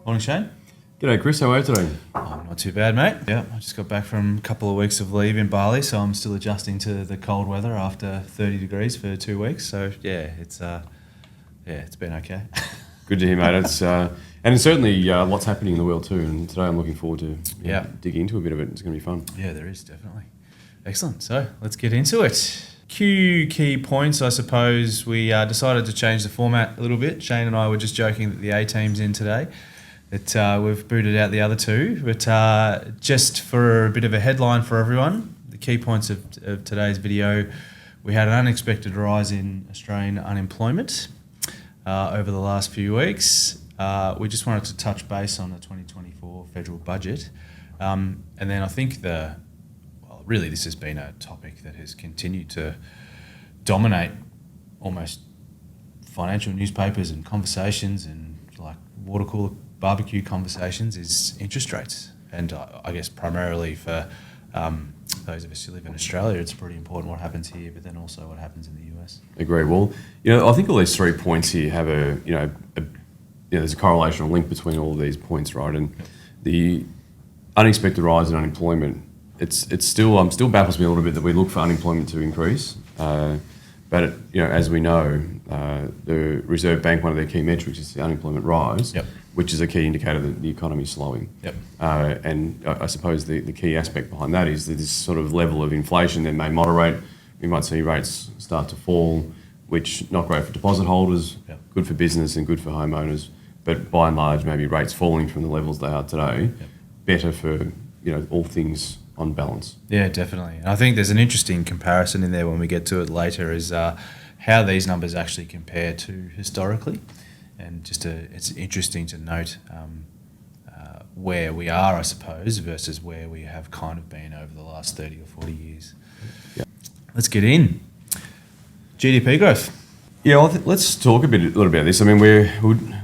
Morning, Shane. G'day, Chris. How are you today? I'm not too bad, mate. Yeah, I just got back from a couple of weeks of leave in Bali, so I'm still adjusting to the cold weather after 30 degrees for 2 weeks. So yeah, it's been okay. Good to hear, mate. And certainly lots happening in the world too. And today I'm looking forward to digging into a bit of it. It's going to be fun. Yeah, there is definitely. Excellent. So let's get into it. Key points, I suppose. We decided to change the format a little bit. Shane and I were just joking that the A team's in today. That we've booted out the other two, but just for a bit of a headline for everyone, the key points of today's video: we had an unexpected rise in Australian unemployment over the last few weeks. We just wanted to touch base on the 2024 federal budget, and then I think really this has been a topic that has continued to dominate almost financial newspapers and conversations and like water cooler barbecue conversations is interest rates. And I guess primarily for those of us who live in Australia, it's pretty important what happens here, but then also what happens in the US. Agreed. Well, I think all these 3 points here have there's a correlation or link between all of these points, right? And the unexpected rise in unemployment, it's still baffles me a little bit that we look for unemployment to increase. But as we know, the Reserve Bank, one of their key metrics is the unemployment rise, which is a key indicator that the economy is slowing. And I suppose the key aspect behind that is that this sort of level of inflation that may moderate. We might see rates start to fall, which not great for deposit holders, good for business and good for homeowners. But by and large, maybe rates falling from the levels they are today, better for all things on balance. Yeah, definitely. And I think there's an interesting comparison in there when we get to it later is how these numbers actually compare to historically. And it's interesting to note where we are, I suppose, versus where we have kind of been over the last 30 or 40 years. Yeah. Let's get in. GDP growth. Yeah, let's talk a little about this. I mean,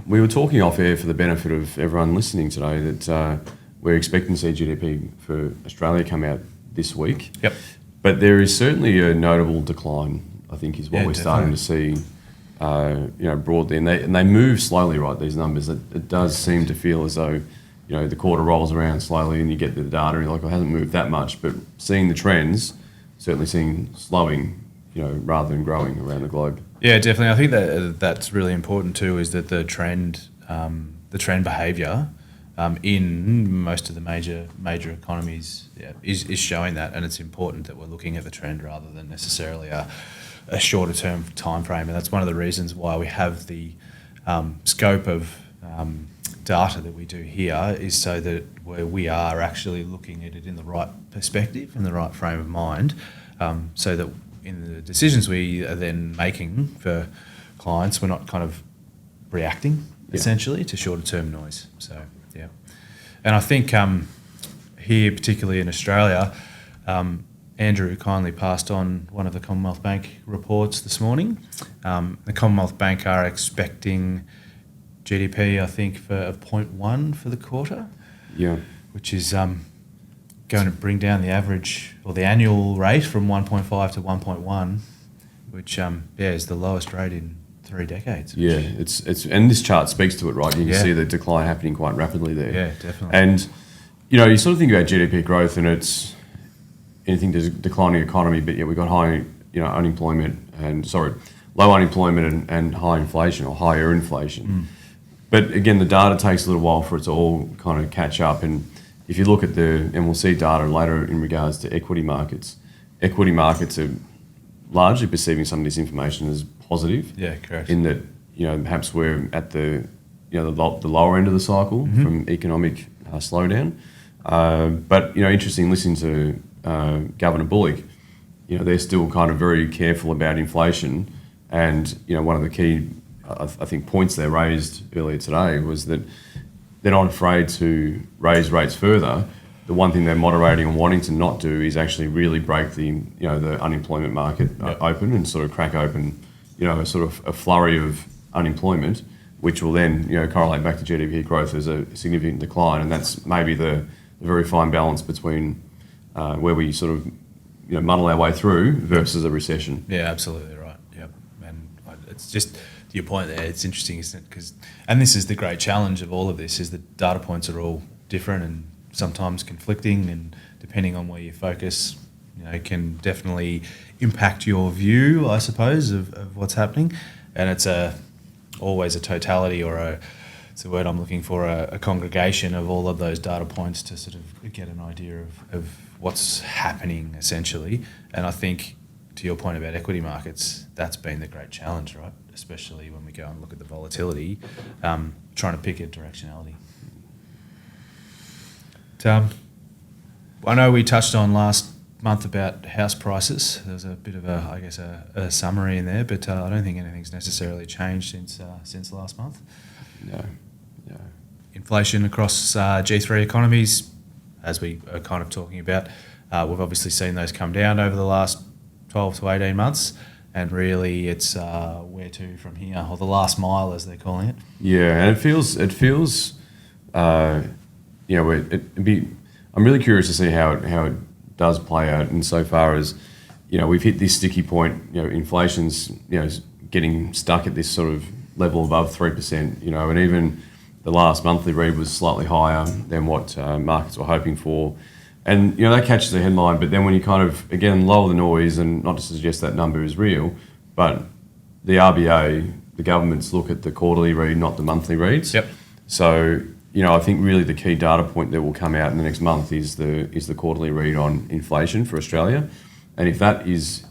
we were talking off air for the benefit of everyone listening today that we're expecting to see GDP for Australia come out this week. Yep. But there is certainly a notable decline, I think, is what we're starting to see, broadly. And they move slowly, right, these numbers. It does seem to feel as though, the quarter rolls around slowly and you get the data and you're like, it hasn't moved that much. But seeing the trends, certainly seeing slowing, rather than growing around the globe. Yeah, definitely. I think that's really important too, is that the trend behaviour in most of the major economies is showing that, and it's important that we're looking at the trend rather than necessarily a shorter term time frame. And that's one of the reasons why we have the scope of data that we do here, is so that we are actually looking at it in the right perspective, in the right frame of mind, so that in the decisions we are then making for clients, we're not kind of reacting essentially to shorter term noise. So yeah, and I think here, particularly in Australia, Andrew kindly passed on one of the Commonwealth Bank reports this morning. The Commonwealth Bank are expecting GDP, I think, of 0.1 for the quarter, which is going to bring down the average or the annual rate from 1.5 to 1.1, which is the lowest rate in 3 decades. Yeah, it's and this chart speaks to it, right? You can see the decline happening quite rapidly there. Yeah, definitely. And you sort of think about GDP growth, and it's anything to declining economy, but we've got high unemployment low unemployment and high inflation or higher inflation. But again, the data takes a little while for it to all kind of catch up. And if you look at and we'll see data later in regards to equity markets are largely perceiving some of this information as positive. Yeah, correct. In that, perhaps we're at the lower end of the cycle from economic slowdown. But, interesting listening to Governor Bullock, they're still kind of very careful about inflation. And, one of the key, I think, points they raised earlier today was that they're not afraid to raise rates further. The one thing they're moderating and wanting to not do is actually really break the unemployment market open and sort of crack open, a sort of a flurry of unemployment, which will then correlate back to GDP growth as a significant decline. And that's maybe the very fine balance between where we sort of muddle our way through versus a recession. Yeah, absolutely right. Yep, and it's just to your point there. It's interesting, isn't it? And this is the great challenge of all of this: is that data points are all different and sometimes conflicting, and depending on where you focus, can definitely impact your view, I suppose, of what's happening. And it's always a totality, or it's the word I'm looking for, a congregation of all of those data points to sort of get an idea of what's happening, essentially. And I think, to your point about equity markets, that's been the great challenge, right? Especially when we go and look at the volatility, trying to pick a directionality. I know we touched on last month about house prices. There was a bit of a summary in there, but I don't think anything's necessarily changed since last month. No. Inflation across G3 economies, as we are kind of talking about, we've obviously seen those come down over the last 12 to 18 months, and really it's where to from here, or the last mile as they're calling it. Yeah, and it feels I'm really curious to see how it does play out insofar as, we've hit this sticky point, inflation's, getting stuck at this sort of level above 3%, and even the last monthly read was slightly higher than what markets were hoping for. And, that catches the headline, but then when you kind of, again, lower the noise, and not to suggest that number is real, but the RBA, the governments look at the quarterly read, not the monthly reads. Yep. So, I think really the key data point that will come out in the next month is the quarterly read on inflation for Australia. And if that is,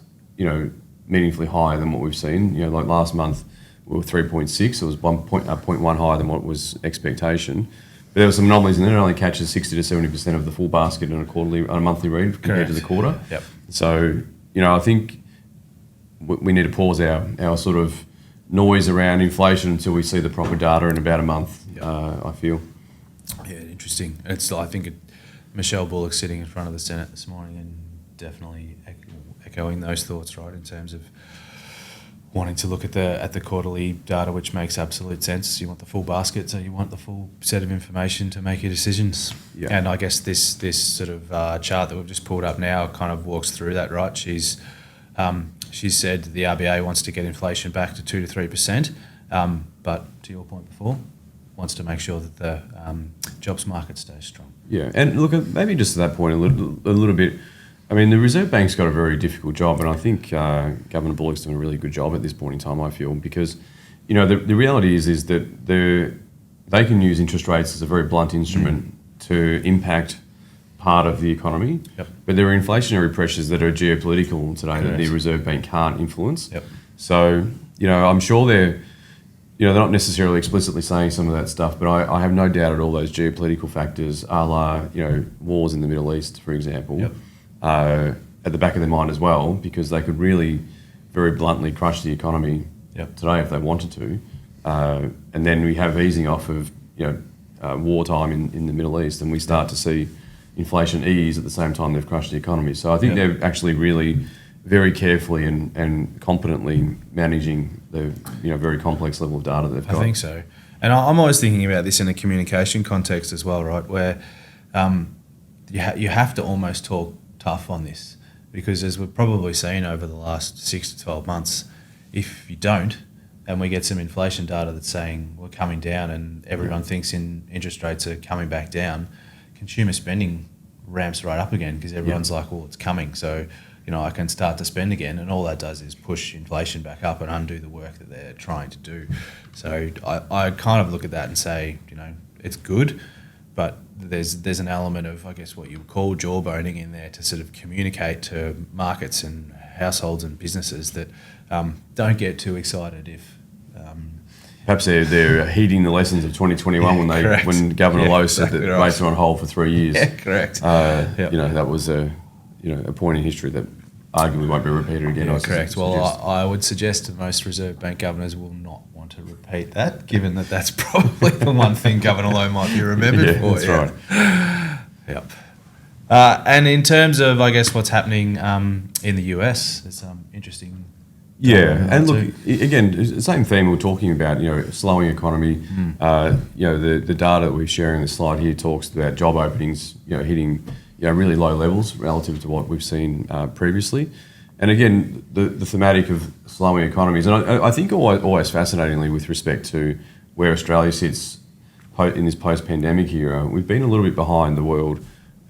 meaningfully higher than what we've seen, like last month we were 3.6, it was 0.1 higher than what was expectation. But there were some anomalies in there. It only catches 60 to 70% of the full basket on a monthly read compared to the quarter. Yep. So, I think we need to pause our sort of noise around inflation until we see the proper data in about a month, Yep. I feel. Yeah, interesting. I think Michelle Bullock sitting in front of the Senate this morning and definitely echoing those thoughts, right, in terms of wanting to look at the quarterly data, which makes absolute sense. You want the full basket, so you want the full set of information to make your decisions. Yeah. And I guess this sort of chart that we've just pulled up now kind of walks through that, right? She's said the RBA wants to get inflation back to 2 to 3%, but to your point before, wants to make sure that the jobs market stays strong. Yeah, and look, maybe just to that point a little bit, I mean, the Reserve Bank's got a very difficult job, and I think Governor Bullock's doing a really good job at this point in time, I feel, because, the reality is that they can use interest rates as a very blunt instrument to impact part of the economy, Yep. but there are inflationary pressures that are geopolitical today Correct. that the Reserve Bank can't influence. Yep. So, I'm sure they're not necessarily explicitly saying some of that stuff, but I have no doubt at all those geopolitical factors, a la, wars in the Middle East, for example, Yep. At the back of their mind as well, because they could really very bluntly crush the economy Yep. today if they wanted to. And then we have easing off of, wartime in the Middle East, and we start to see inflation ease at the same time they've crushed the economy. So I think Yep. they're actually really very carefully and competently managing the very complex level of data they've got. I think so. And I'm always thinking about this in a communication context as well, right, where you have to almost talk tough on this, because as we've probably seen over the last 6 to 12 months, if you don't, and we get some inflation data that's saying we're coming down and everyone thinks interest rates are coming back down, consumer spending ramps right up again, because everyone's like, well, it's coming, so I can start to spend again, and all that does is push inflation back up and undo the work that they're trying to do. So I kind of look at that and say, it's good, but there's an element of, I guess, what you would call jawboning in there to sort of communicate to markets and households and businesses that don't get too excited if... Perhaps they're heeding the lessons of 2021 when Governor Lowe said that rates are on hold for 3 years. Yeah, correct. That was a point in history that arguably won't be repeated again. Yeah, correct. Well, I would suggest that most Reserve Bank governors will not want to repeat that, given that that's probably the one thing Governor Lowe might be remembered for. That's right. Yep. And in terms of, I guess, what's happening in the US, there's some interesting... Yeah, and look, again, same theme we're talking about, slowing economy. The data that we're sharing on the slide here talks about job openings, hitting, really low levels relative to what we've seen previously. and again, the thematic of slowing economies, and I think always fascinatingly with respect to where Australia sits in this post-pandemic era, we've been a little bit behind the world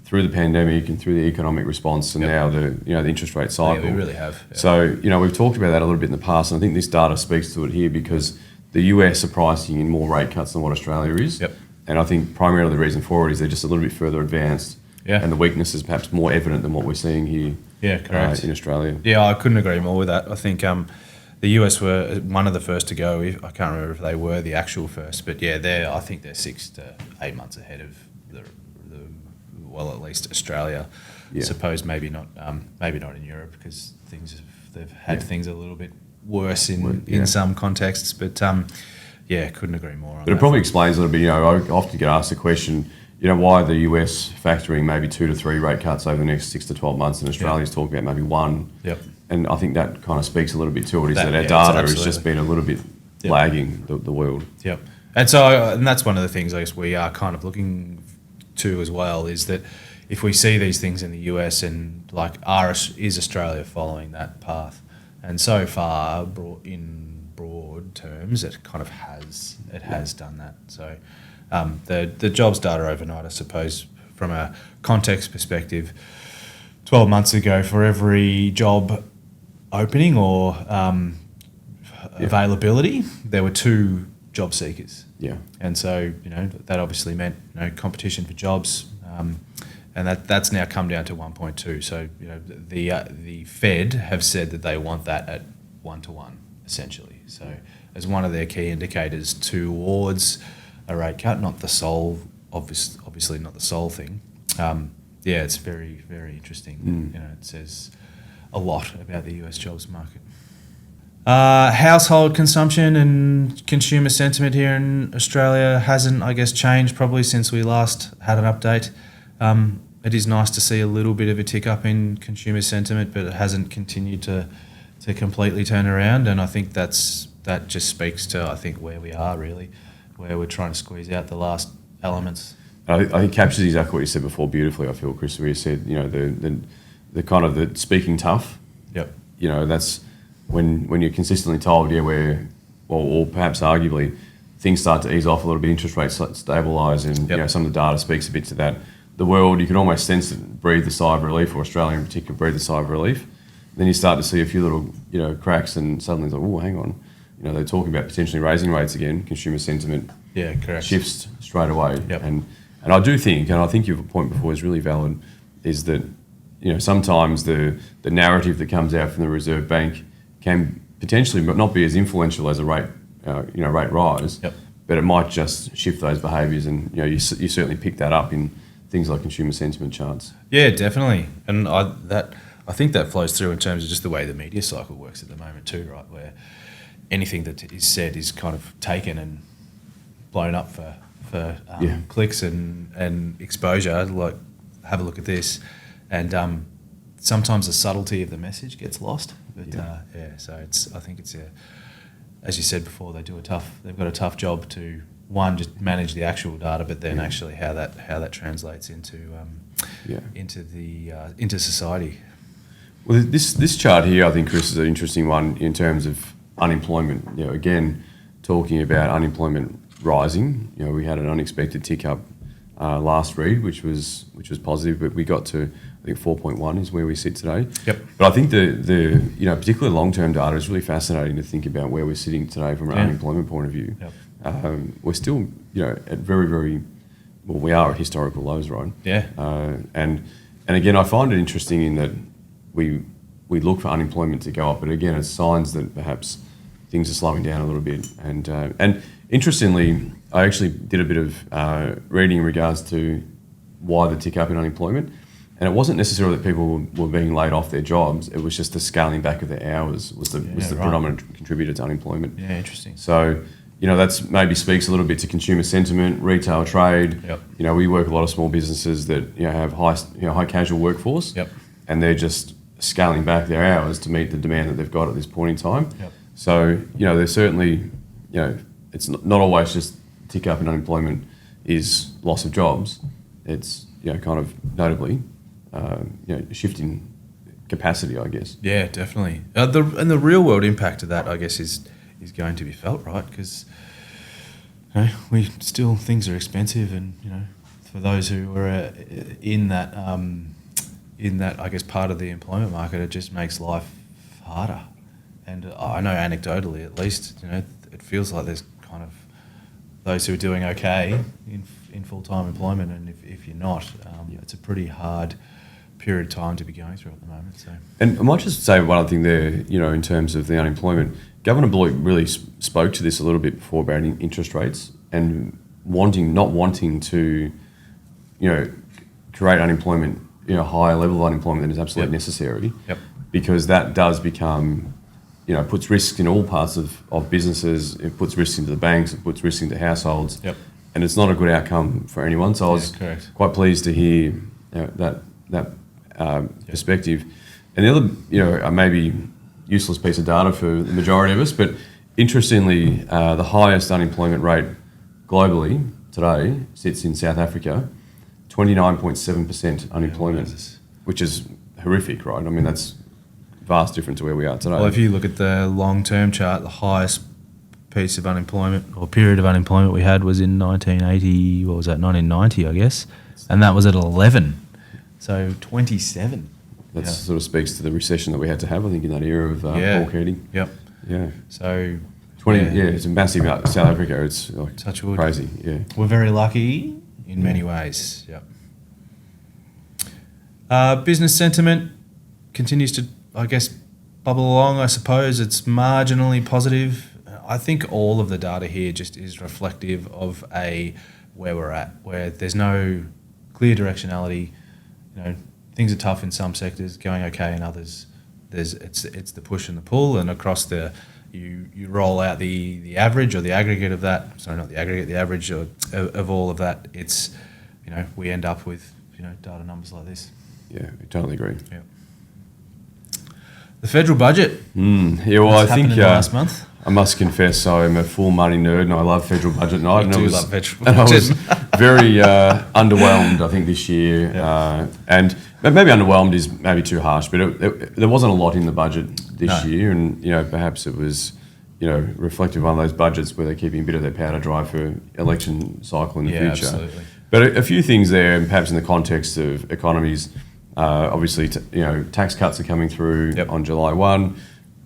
through the pandemic and through the economic response, and now the interest rate cycle. Yeah, we really have. Yeah. So we've talked about that a little bit in the past, and I think this data speaks to it here because the US are pricing in more rate cuts than what Australia is. Yep. And I think primarily the reason for it is they're just a little bit further advanced, and the weakness is perhaps more evident than what we're seeing here. Yeah, correct. In Australia. Yeah, I couldn't agree more with that. I think the US were one of the first to go. I can't remember if they were the actual first, but yeah, I think they're 6 to 8 months ahead of at least Australia. Yeah. Suppose maybe not in Europe because they've had things a little bit worse in some contexts. But couldn't agree more on But it probably explains a little bit. I often get asked the question, why the US factoring maybe 2 to 3 rate cuts over the next 6 to 12 months, and Australia's talking about maybe 1. Yep. And I think that kind of speaks a little bit to it. Our data has just been a little bit lagging the world. Yep. And that's one of the things I guess we are kind of looking to as well, is that if we see these things in the US and is Australia following that path? And so far, in broad terms, it kind of has done that. So the jobs data overnight, I suppose, from a context perspective, 12 months ago, for every job opening or availability, there were 2 job seekers. Yeah. And so, that obviously meant, competition for jobs, and that's now come down to 1.2. So, the Fed have said that they want that at 1-to-1, essentially. So, as one of their key indicators towards a rate cut, not the sole, obviously not the sole thing. It's very, very interesting. It says a lot about the US jobs market. Household consumption and consumer sentiment here in Australia hasn't, I guess, changed probably since we last had an update. It is nice to see a little bit of a tick up in consumer sentiment, but it hasn't continued to completely turn around. And I think that just speaks to, where we are really, where we're trying to squeeze out the last elements. I think it captures exactly what you said before beautifully, I feel, Chris, where you said, the kind of the speaking tough. Yep. That's when you're consistently told, or perhaps arguably, things start to ease off a little bit, interest rates stabilise, and some of the data speaks a bit to that. The world, you can almost sense it, breathe a sigh of relief, or Australia in particular, breathe a sigh of relief. Then you start to see a few little, cracks, and suddenly it's like, oh, hang on. They're talking about potentially raising rates again. Consumer sentiment shifts straight away. Yep. And I do think, and I think your point before is really valid, is that sometimes the narrative that comes out from the Reserve Bank can potentially not be as influential as a rate rise, but it might just shift those behaviours, and you certainly pick that up in things like consumer sentiment charts. Yeah, definitely, and I think that flows through in terms of just the way the media cycle works at the moment too, right? Where anything that is said is kind of taken and blown up for clicks and exposure. Like, have a look at this, and sometimes the subtlety of the message gets lost. But so I think it's as you said before, they've got a tough job to just manage the actual data, but then actually how that translates into society. Well, this chart here, I think, Chris, is an interesting one in terms of unemployment. Again, talking about unemployment rising. We had an unexpected tick up last read, which was positive, but we got to, I think, 4.1 is where we sit today. Yep. But I think the particularly long-term data is really fascinating to think about where we're sitting today from an unemployment point of view. Yep. We're still, at very, very, well, we are at historical lows, right? Yeah. And again, I find it interesting in that we look for unemployment to go up, but again, it's signs that perhaps things are slowing down a little bit. And interestingly, I actually did a bit of reading in regards to why the tick up in unemployment. And it wasn't necessarily that people were being laid off their jobs, it was just the scaling back of their hours was the predominant contributor to unemployment. Yeah, interesting. So, that's maybe speaks a little bit to consumer sentiment, retail trade. Yep. We work with a lot of small businesses that have high casual workforce. Yep. And they're just scaling back their hours to meet the demand that they've got at this point in time. Yep. So, there's certainly, it's not always just tick up in unemployment is loss of jobs. It's, kind of notably, shifting capacity, I guess. Yeah, definitely. The real world impact of that, I guess, is going to be felt, right? Because we still, things are expensive, and for those who are in that I guess part of the employment market, it just makes life harder. And I know anecdotally, at least, it feels like there's kind of those who are doing okay in full-time employment, and if you're not, it's a pretty hard period of time to be going through at the moment. So, and I might just say one other thing there, in terms of the unemployment. Governor Bullock really spoke to this a little bit before about interest rates and not wanting to, create unemployment, higher level of unemployment than is absolutely necessary. Yep. Because that does become, puts risks in all parts of businesses. It puts risks into the banks. It puts risks into households. Yep. And it's not a good outcome for anyone. So I was quite pleased to hear that perspective. And the other, maybe useless piece of data for the majority of us, but interestingly, the highest unemployment rate globally today sits in South Africa, 29.7% unemployment, which is horrific, right? I mean, that's vast difference to where we are today. Well, if you look at the long-term chart, the highest piece of unemployment or period of unemployment we had was in 1980, 1990, I guess, and that was at 11. So 27. That sort of speaks to the recession that we had to have, I think, in that era of Paul Keating. Yep. Yeah. So 20. Yeah, it's a massive. South Africa, it's like touch wood. Crazy. Yeah. We're very lucky in many ways. Yep. Business sentiment continues to, I guess, bubble along. I suppose it's marginally positive. I think all of the data here just is reflective of where we're at, where there's no clear directionality. Things are tough in some sectors, going okay in others. It's the push and the pull, and across you roll out the average or the aggregate of that. Sorry, not the aggregate, the average of all of that. It's we end up with data numbers like this. Yeah, I totally agree. Yeah. The federal budget. Yeah, well, I think last month. I must confess, I'm a full money nerd, and I love federal budget night. I love federal budget. And I was very underwhelmed, I think, this year. And maybe underwhelmed is maybe too harsh, but there wasn't a lot in the budget this year, and perhaps it was reflective of one of those budgets where they're keeping a bit of their powder dry for election cycle in the future. Absolutely. But a few things there, and perhaps in the context of economies. Obviously, tax cuts are coming through on July 1.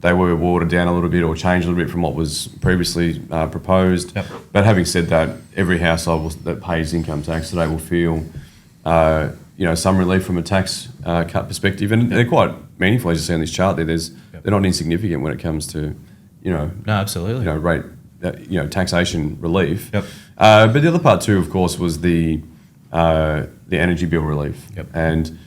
They were watered down a little bit or changed a little bit from what was previously proposed. Yep. But having said that, every household that pays income tax today will feel, some relief from a tax cut perspective, and they're quite meaningful, as you see on this chart. They're not insignificant when it comes to, no, absolutely, rate, taxation relief. Yep. But the other part too, of course, was the energy bill relief. Yep. And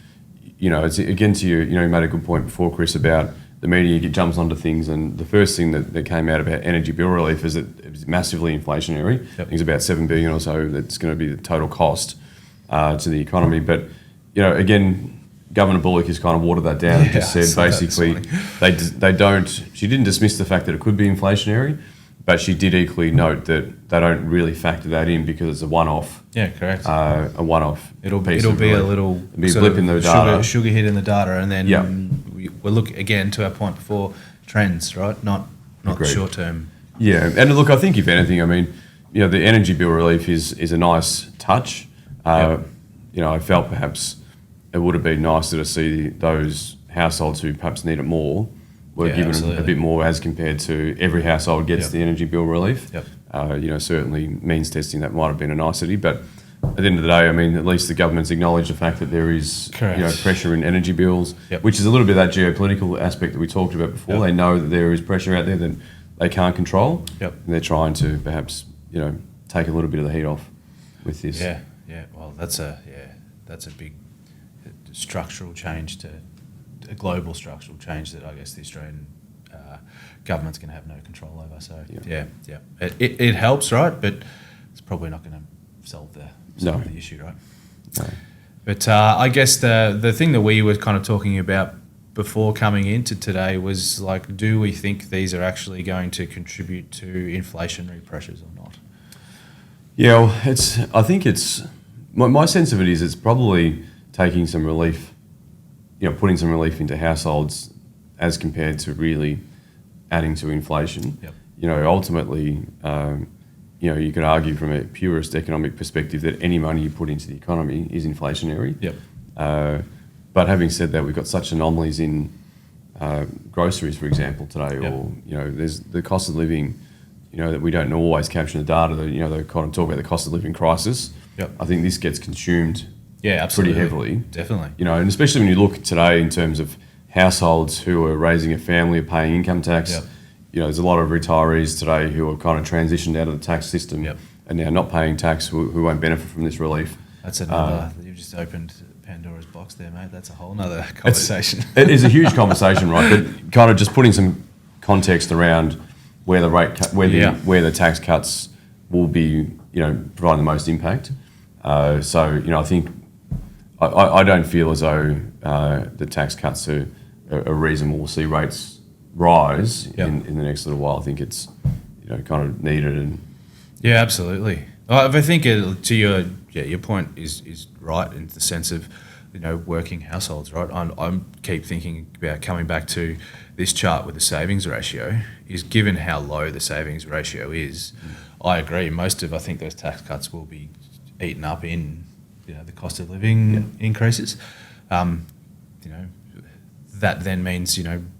it's again to you made a good point before, Chris, about the media jumps onto things, and the first thing that came out about energy bill relief is that it was massively inflationary. Yep. I think it's about $7 billion or so that's going to be the total cost to the economy. But again, Governor Bullock has kind of watered that down. And just said basically they don't. She didn't dismiss the fact that it could be inflationary, but she did equally note that they don't really factor that in because it's a one-off. Yeah, correct. A one-off. It'll be a little blip in the data, sugar hit in the data, and then we'll look again to our point before, trends, right? Not short term. Yeah, and look, I think if anything, I mean, the energy bill relief is a nice touch. I felt perhaps it would have been nicer to see those households who perhaps need it more were given a bit more as compared to every household gets the energy bill relief. Yep. Certainly means testing, that might have been a nicety, but at the end of the day, I mean, at least the government's acknowledged the fact that there is pressure in energy bills, which is a little bit of that geopolitical aspect that we talked about before. Yep. They know that there is pressure out there that they can't control, and they're trying to perhaps take a little bit of the heat off with this. Yeah. Well, that's a big structural change a global structural change that I guess the Australian government's going to have no control over. So it helps, right? But it's probably not going to solve the issue, right? No. But I guess the thing that we were kind of talking about before coming into today was like, do we think these are actually going to contribute to inflationary pressures or not? Yeah, well, I think it's my sense of it is it's probably taking some relief putting some relief into households as compared to really adding to inflation. Yep. Ultimately, you could argue from a purist economic perspective that any money you put into the economy is inflationary. Yep. But having said that, we've got such anomalies in groceries, for example, today, Yep. or there's the cost of living, that we don't always capture in the data. They kind of talk about the cost of living crisis. Yep. I think this gets consumed Absolutely. pretty heavily. Definitely. And especially when you look today in terms of households who are raising a family, are paying income tax. Yep. There's a lot of retirees today who have kind of transitioned out of the tax system Yep. and now not paying tax, who won't benefit from this relief. That's another. You've just opened Pandora's box there, mate. That's a whole nother conversation. It is a huge conversation, right? But kind of just putting some context around where where the tax cuts will be, providing the most impact. So I think I don't feel as though the tax cuts are a reason we'll see rates rise in the next little while. I think it's kind of needed. And yeah, absolutely. I think to your point is right in the sense of working households, right? I keep thinking about coming back to this chart with the savings ratio. Is given how low the savings ratio is, I agree. I think those tax cuts will be eaten up in the cost of living increases. That then means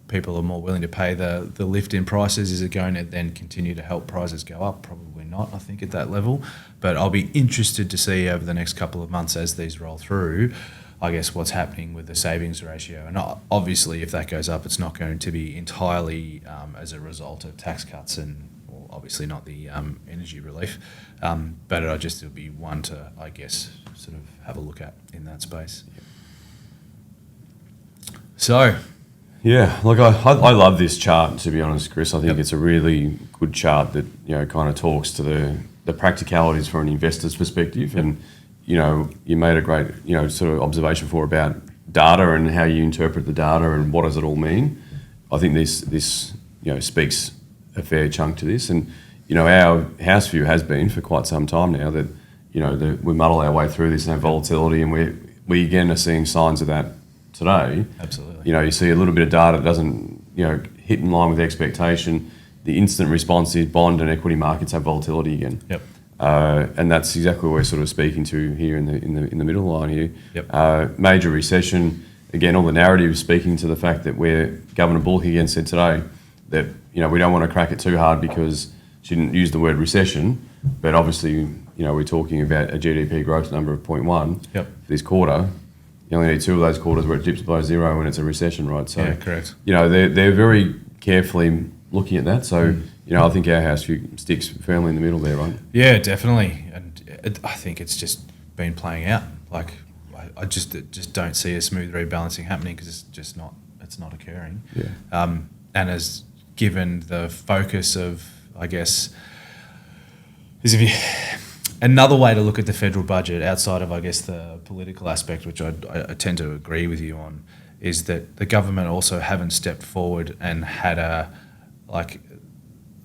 people are more willing to pay the lift in prices. Is it going to then continue to help prices go up? Probably not, I think, at that level. But I'll be interested to see over the next couple of months as these roll through, I guess, what's happening with the savings ratio. And obviously, if that goes up, it's not going to be entirely as a result of tax cuts and obviously not the energy relief. But it'll be one to, I guess, sort of have a look at in that space. So... yeah, look, I love this chart, to be honest, Chris. I think it's a really good chart that, kind of talks to the practicalities from an investor's perspective. And, you made a great, sort of observation about data and how you interpret the data and what does it all mean. I think this speaks a fair chunk to this. And, our house view has been for quite some time now that, we muddle our way through this and have volatility, and we again are seeing signs of that today. Absolutely. You see a little bit of data that doesn't, hit in line with expectation. The instant response is bond and equity markets have volatility again. Yep. And that's exactly what we're sort of speaking to here in the middle line here. Yep. Major recession. Again, all the narrative is speaking to the fact that Governor Bullock again said today that we don't want to crack it too hard because she didn't use the word recession, but obviously we're talking about a GDP growth number of 0.1 Yep. for this quarter. You only need two of those quarters where it dips below zero when it's a recession, right? So, yeah, correct. They're very carefully looking at that. So, I think our house view sticks firmly in the middle there, right? Yeah, definitely. And I think it's just been playing out. Like, I just don't see a smooth rebalancing happening because it's not occurring. Yeah. And as given the focus of, I guess, is if you... Another way to look at the federal budget outside of, I guess, the political aspect, which I tend to agree with you on, is that the government also haven't stepped forward and they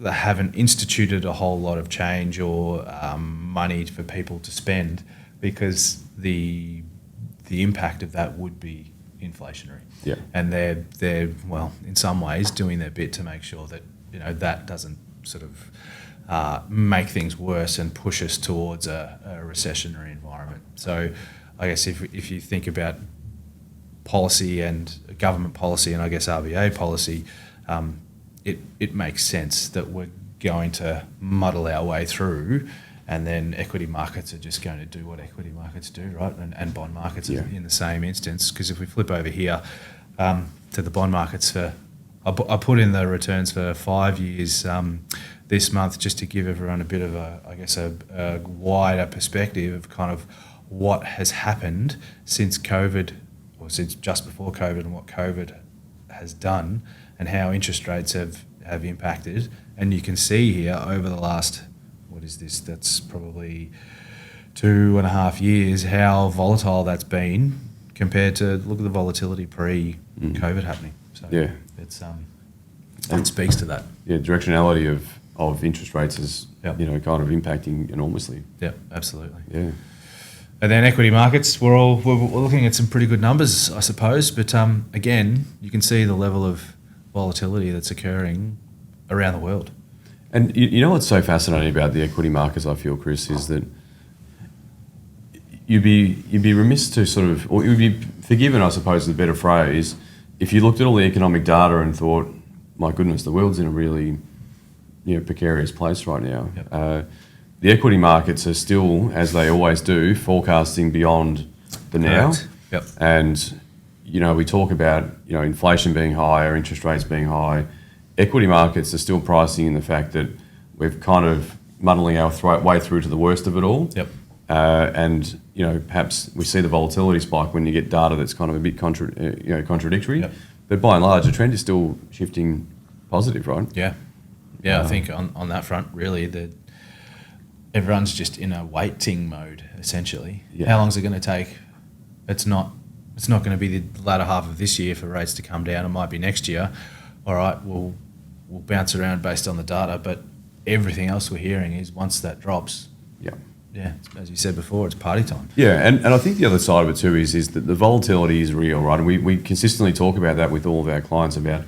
haven't instituted a whole lot of change or money for people to spend, because the impact of that would be inflationary. Yeah. And they're well, in some ways, doing their bit to make sure that that doesn't sort of make things worse and push us towards a recessionary environment. So I guess if you think about policy and government policy and I guess RBA policy, it makes sense that we're going to muddle our way through, and then equity markets are just going to do what equity markets do, right? And bond markets in the same instance. Because if we flip over here to the bond markets I put in the returns for 5 years this month, just to give everyone a bit of a wider perspective of kind of what has happened since COVID, or since just before COVID, and what COVID has done and how interest rates have impacted. And you can see here over the last, that's probably 2.5 years, how volatile that's been compared to, look at the volatility pre-COVID happening. So yeah, it's it speaks to that. Yeah, directionality of interest rates is Yep. kind of impacting enormously. Yeah, absolutely. Yeah. And then equity markets, we're looking at some pretty good numbers, I suppose. But again, you can see the level of volatility that's occurring around the world. And you know what's so fascinating about the equity markets, I feel, Chris, is that you'd be remiss to sort of, or you'd be forgiven, I suppose, is a better phrase, if you looked at all the economic data and thought, my goodness, the world's in a really precarious place right now. Yep. The equity markets are still, as they always do, forecasting beyond the now. Correct. Yep. And, we talk about, inflation being higher, interest rates being high. Equity markets are still pricing in the fact that we've kind of muddling our way through to the worst of it all. Yep. And, perhaps we see the volatility spike when you get data that's kind of a bit contradictory. Yep. But by and large, the trend is still shifting positive, right? Yeah. Yeah, I think on that front, really, everyone's just in a waiting mode, essentially. Yeah. How long is it going to take? It's not going to be the latter half of this year for rates to come down. It might be next year. All right, we'll bounce around based on the data, but everything else we're hearing is once that drops, yeah, as you said before, it's party time. Yeah, and I think the other side of it too is that the volatility is real, right? And we consistently talk about that with all of our clients about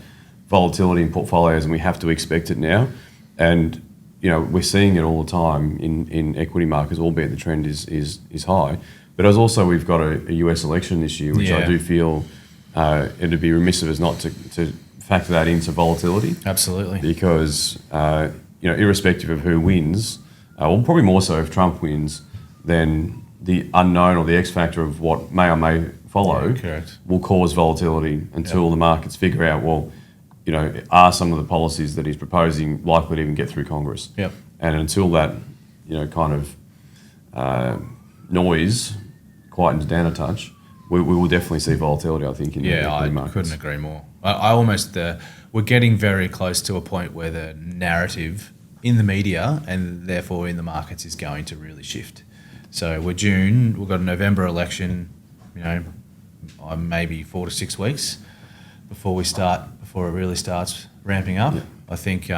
volatility in portfolios, and we have to expect it now. And we're seeing it all the time in equity markets, albeit the trend is high. But as also we've got a US election this year, which I do feel it'd be remiss of us not to factor that into volatility. Absolutely. Because irrespective of who wins, or probably more so if Trump wins, then the unknown or the X factor of what may or may follow will cause volatility until the markets figure out, well, are some of the policies that he's proposing likely to even get through Congress? Yep. And until that, kind of noise quietens down a touch, we will definitely see volatility, I think, in the equity markets. Couldn't agree more. I almost, we're getting very close to a point where the narrative in the media and therefore in the markets is going to really shift. So we're June, we've got a November election, maybe 4 to 6 weeks before it really starts ramping up. Yeah. I think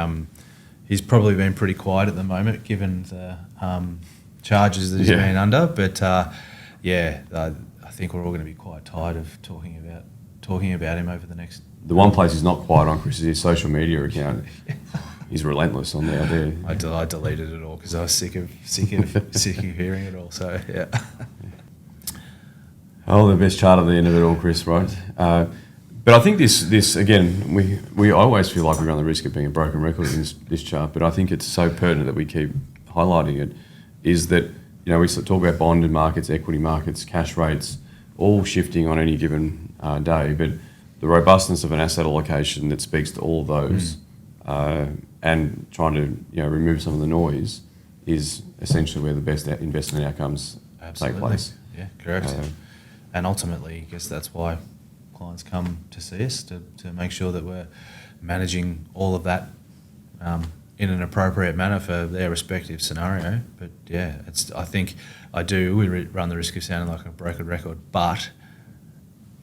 he's probably been pretty quiet at the moment given the charges that he's been under. But I think we're all going to be quite tired of talking about him over the next. The one place he's not quiet on, Chris, is his social media account. He's relentless on there. I deleted it all because I was sick of hearing it all. So yeah. Oh, the best chart at the end of it all, Chris. Right. But I think this again, we always feel like we run the risk of being a broken record in this chart. But I think it's so pertinent that we keep highlighting it. Is that we talk about bond markets, equity markets, cash rates, all shifting on any given day. But the robustness of an asset allocation that speaks to all of those. And trying to remove some of the noise is essentially where the best investment outcomes take place. Yeah, correct. And ultimately, I guess that's why clients come to see us to make sure that we're managing all of that in an appropriate manner for their respective scenario. But yeah, I think we run the risk of sounding like a broken record, but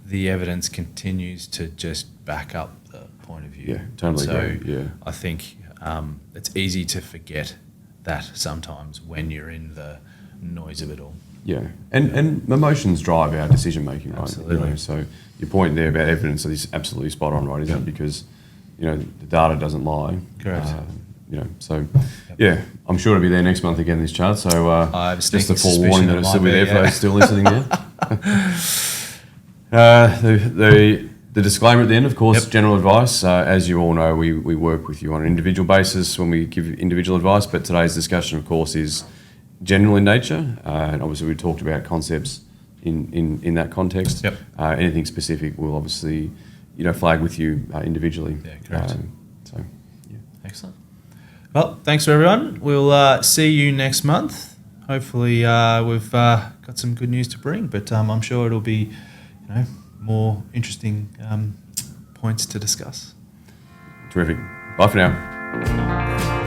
the evidence continues to just back up the point of view. Yeah, totally agree. Yeah. I think it's easy to forget that sometimes when you're in the noise of it all. Yeah, and emotions drive our decision making, right? Absolutely. So your point there about evidence is absolutely spot on, right? Isn't it? Because the data doesn't lie. Correct. I'm sure it'll be there next month again. This chart. So I have just a forewarning that it'll still be there for those still listening there. The disclaimer at the end, of course, general advice. As you all know, we work with you on an individual basis when we give individual advice, but today's discussion, of course, is general in nature. And obviously we talked about concepts in that context. Yep. Anything specific we'll obviously flag with you individually. Yeah, correct. Yeah. Excellent. Well, thanks for everyone. We'll see you next month. Hopefully we've got some good news to bring, but I'm sure it'll be more interesting points to discuss. Terrific. Bye for now.